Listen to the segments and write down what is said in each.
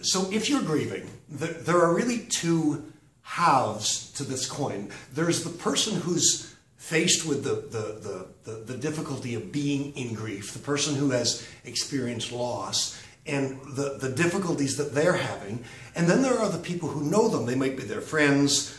So if you're grieving, there are really two halves to this coin. There's the person who's faced with the difficulty of being in grief, the person who has experienced loss and the difficulties that they're having. And then there are the people who know them. They might be their friends,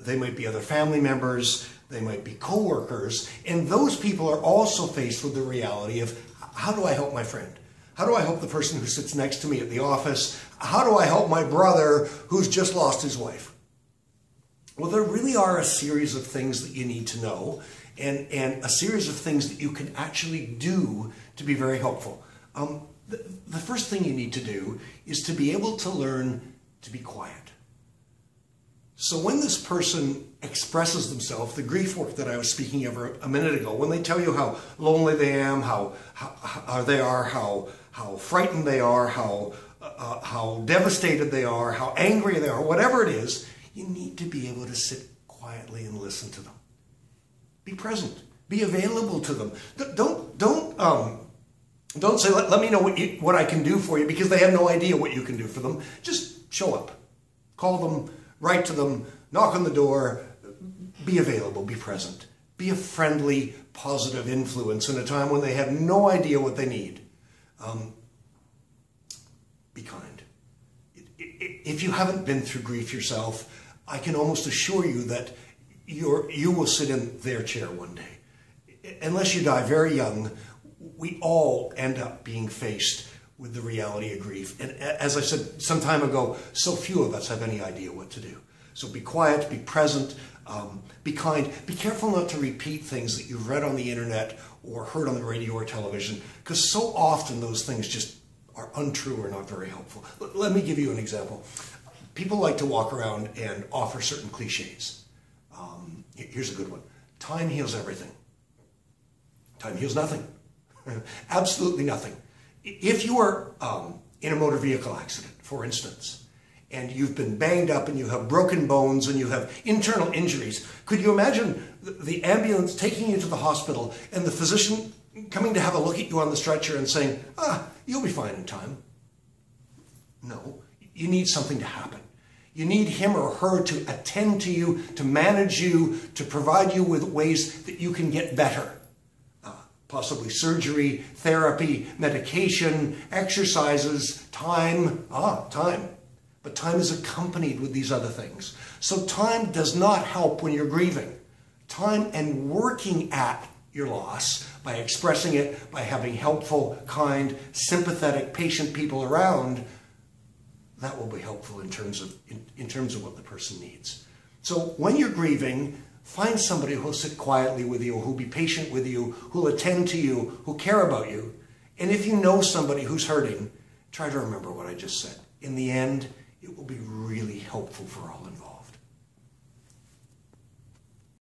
they might be other family members, they might be co-workers. And those people are also faced with the reality of, how do I help my friend? How do I help the person who sits next to me at the office? How do I help my brother who's just lost his wife? Well, there really are a series of things that you need to know and a series of things that you can actually do to be very helpful. The first thing you need to do is to be able to learn to be quiet. So when this person expresses themselves, the grief work that I was speaking of a minute ago, when they tell you how lonely they are, how frightened they are, how devastated they are, how angry they are, whatever it is, you need to be able to sit quietly and listen to them. Be present. Be available to them. Don't say, let me know what I can do for you, because they have no idea what you can do for them. Just show up. Call them, write to them, knock on the door. Be available. Be present. Be a friendly, positive influence in a time when they have no idea what they need. Be kind. If you haven't been through grief yourself, I can almost assure you that you will sit in their chair one day. Unless you die very young, we all end up being faced with the reality of grief. And as I said some time ago, so few of us have any idea what to do. So be quiet, be present, be kind. Be careful not to repeat things that you've read on the internet or heard on the radio or television, because so often those things just are untrue or not very helpful. Let me give you an example. People like to walk around and offer certain cliches. Here's a good one. Time heals everything. Time heals nothing. Absolutely nothing. If you are in a motor vehicle accident, for instance, and you've been banged up and you have broken bones and you have internal injuries, could you imagine the ambulance taking you to the hospital and the physician coming to have a look at you on the stretcher and saying, you'll be fine in time? No, you need something to happen. You need him or her to attend to you, to manage you, to provide you with ways that you can get better. Possibly surgery, therapy, medication, exercises, time. Time. But time is accompanied with these other things. So time does not help when you're grieving. Time and working at your loss, by expressing it, by having helpful, kind, sympathetic, patient people around, that will be helpful in terms of what the person needs. So when you're grieving, find somebody who'll sit quietly with you, who'll be patient with you, who'll attend to you, who care about you. And if you know somebody who's hurting, try to remember what I just said. In the end, it will be really helpful for all involved.